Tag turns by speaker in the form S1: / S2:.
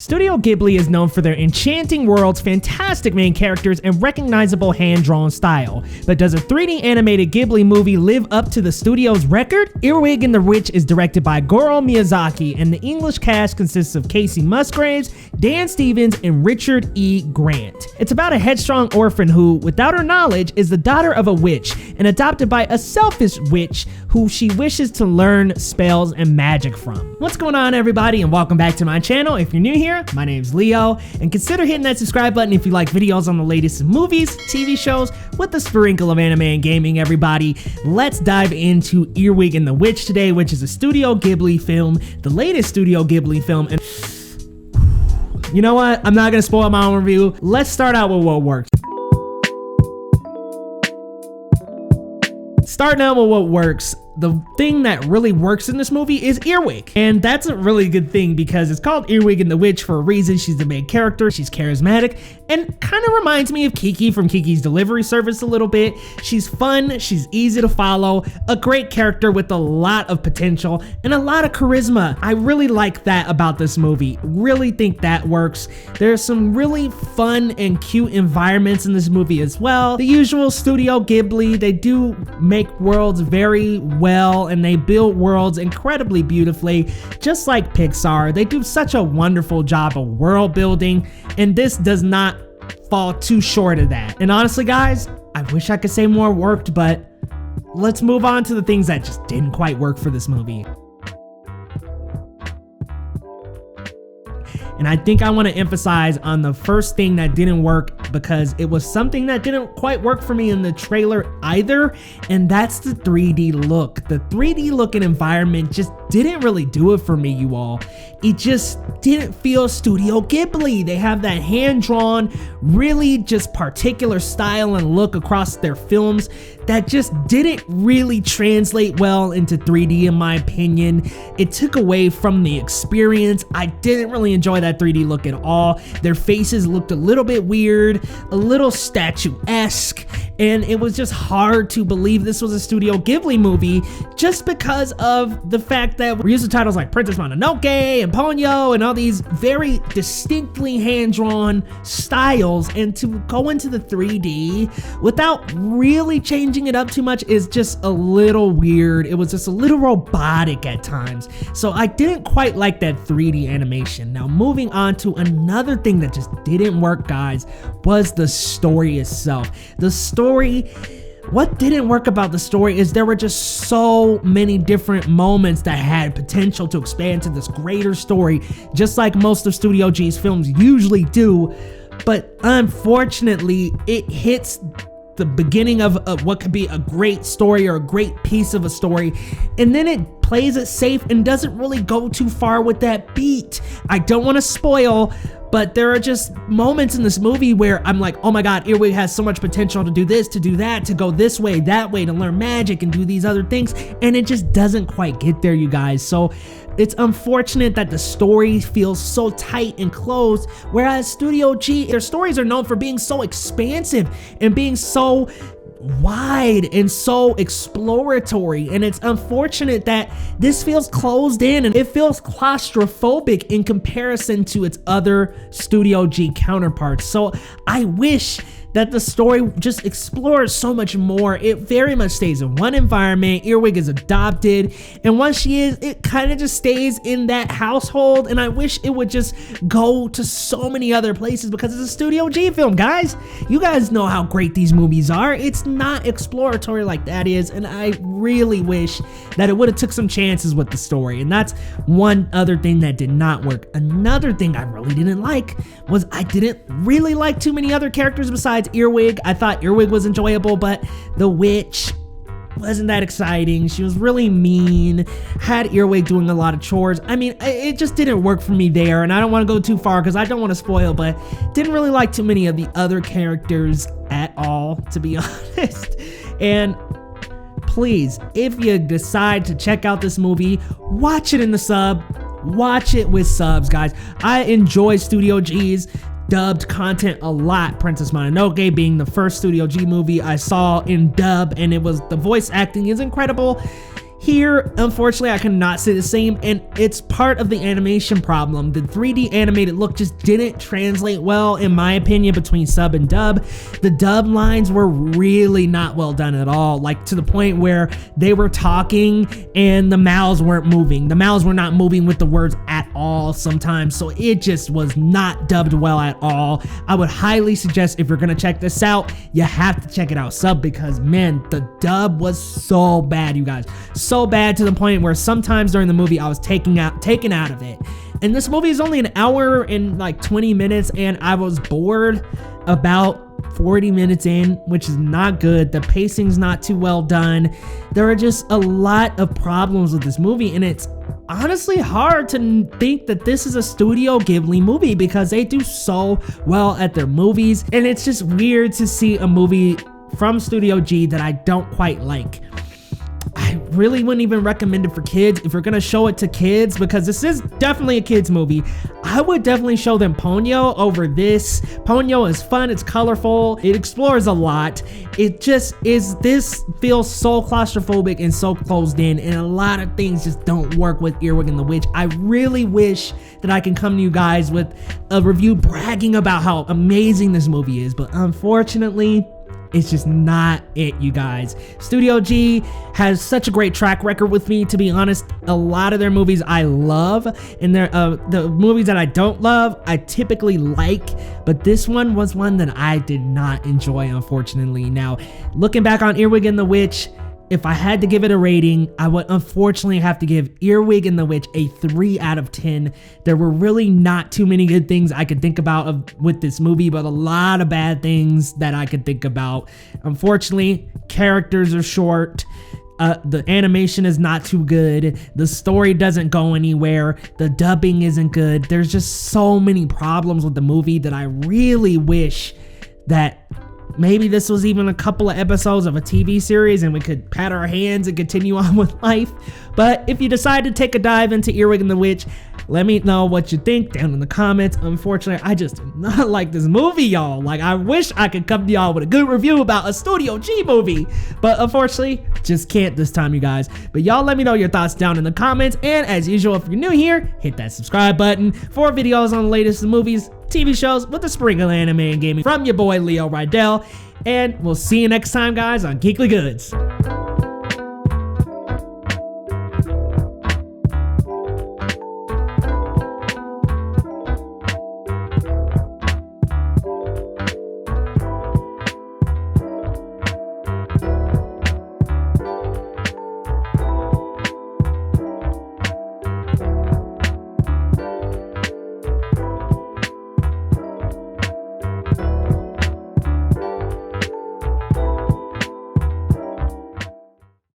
S1: Studio Ghibli is known for their enchanting worlds, fantastic main characters, and recognizable hand-drawn style. But does a 3D animated Ghibli movie live up to the studio's record? Earwig and the Witch is directed by Goro Miyazaki, and the English cast consists of Casey Musgraves, Dan Stevens, and Richard E. Grant. It's about a headstrong orphan who, without her knowledge, is the daughter of a witch, and adopted by a selfish witch who she wishes to learn spells and magic from. What's going on, everybody, and welcome back to my channel. If you're new here, my name's Leo, and consider hitting that subscribe button if you like videos on the latest movies, TV shows, with a sprinkle of anime and gaming, everybody. Let's dive into Earwig and the Witch today, which is a Studio Ghibli film, the latest Studio Ghibli film, and you know what? I'm not gonna spoil my own review. Let's start out with what works. Starting out with what works, the thing that really works in this movie is Earwig. And that's a really good thing because it's called Earwig and the Witch for a reason. She's the main character, she's charismatic, and kind of reminds me of Kiki from Kiki's Delivery Service a little bit. She's fun, she's easy to follow, a great character with a lot of potential and a lot of charisma. I really like that about this movie. Really think that works. There's some really fun and cute environments in this movie as well. The usual Studio Ghibli, they do make worlds very well, and they build worlds incredibly beautifully, just like Pixar. They do such a wonderful job of world building, and this does not fall too short of that. And honestly, guys, I wish I could say more worked, but let's move on to the things that just didn't quite work for this movie. And I think I want to emphasize on the first thing that didn't work, because it was something that didn't quite work for me in the trailer either, and that's the 3D look. The 3D look and environment just didn't really do it for me, you all. It just didn't feel Studio Ghibli. They have that hand-drawn, really just particular style and look across their films that just didn't really translate well into 3D, in my opinion. It took away from the experience. I didn't really enjoy that 3D look at all. Their faces looked a little bit weird, a little statuesque, and it was just hard to believe this was a Studio Ghibli movie just because of the fact that we're using titles like Princess Mononoke and Ponyo and all these very distinctly hand-drawn styles, and to go into the 3D without really changing it up too much is just a little weird. It was just a little robotic at times. So I didn't quite like that 3D animation. Now, moving on to another thing that just didn't work, guys, was the story itself. The story, what didn't work about the story is there were just so many different moments that had potential to expand to this greater story, just like most of Studio G's films usually do. But unfortunately, it hits the beginning of what could be a great story or a great piece of a story, and then it plays it safe and doesn't really go too far with that beat. I don't want to spoil, but there are just moments in this movie where I'm like, oh my god, Earwig has so much potential to do this, to do that, to go this way, that way, to learn magic and do these other things, and it just doesn't quite get there, you guys. So it's unfortunate that the story feels so tight and closed, whereas Studio G, their stories are known for being so expansive and being so wide and so exploratory, and it's unfortunate that this feels closed in and it feels claustrophobic in comparison to its other Studio G counterparts. So I wish that the story just explores so much more. It very much stays in one environment. Earwig is adopted, and once she is, it kind of just stays in that household, and I wish it would just go to so many other places because it's a Studio G film, guys. You guys know how great these movies are. It's not exploratory like that is, and I really wish that it would have took some chances with the story, and that's one other thing that did not work. Another thing I really didn't like was I didn't really like too many other characters besides Earwig. I thought Earwig was enjoyable, but the witch wasn't that exciting. She was really mean, had Earwig doing a lot of chores. I mean, it just didn't work for me there, and I don't want to go too far because I don't want to spoil, but didn't really like too many of the other characters at all, to be honest. And please, if you decide to check out this movie, watch it in the sub. Watch it with subs, guys. I enjoy Studio G's dubbed content a lot. Princess Mononoke being the first Studio G movie I saw in dub, and it was, the voice acting is incredible. Here, unfortunately, I cannot say the same, and it's part of the animation problem. The 3D animated look just didn't translate well, in my opinion, between sub and dub. The dub lines were really not well done at all, like to the point where they were talking and the mouths weren't moving. The mouths were not moving with the words at all sometimes, so it just was not dubbed well at all. I would highly suggest, if you're gonna check this out, you have to check it out sub, because man, the dub was so bad, you guys. So bad to the point where sometimes during the movie I was taken out of it. And this movie is only an hour and like 20 minutes, and I was bored about 40 minutes in, which is not good. The pacing's not too well done. There are just a lot of problems with this movie, and it's honestly hard to think that this is a Studio Ghibli movie because they do so well at their movies, and it's just weird to see a movie from Studio G that I don't quite like. I really wouldn't even recommend it for kids. If you're gonna show it to kids, because this is definitely a kids movie, I would definitely show them Ponyo over this. Ponyo is fun, it's colorful, it explores a lot. It just is, this feels so claustrophobic and so closed in, and a lot of things just don't work with Earwig and the Witch. I really wish that I can come to you guys with a review bragging about how amazing this movie is, but unfortunately, it's just not it, you guys. Studio G has such a great track record with me, to be honest. A lot of their movies I love, and the movies that I don't love, I typically like, but this one was one that I did not enjoy, unfortunately. Now, looking back on Earwig and the Witch, if I had to give it a rating, I would unfortunately have to give Earwig and the Witch a 3 out of 10. There were really not too many good things I could think about with this movie, but a lot of bad things that I could think about. Unfortunately, characters are short. The animation is not too good. The story doesn't go anywhere. The dubbing isn't good. There's just so many problems with the movie that I really wish that maybe this was even a couple of episodes of a TV series and we could pat our hands and continue on with life. But if you decide to take a dive into Earwig and the Witch, let me know what you think down in the comments. Unfortunately, I just do not like this movie, y'all. Like, I wish I could come to y'all with a good review about a Studio G movie, but unfortunately, just can't this time, you guys. But y'all let me know your thoughts down in the comments, and as usual, if you're new here, hit that subscribe button for videos on the latest movies, TV shows with a sprinkle of anime and gaming from your boy Leo Rydell, and we'll see you next time, guys, on Geekly Goods.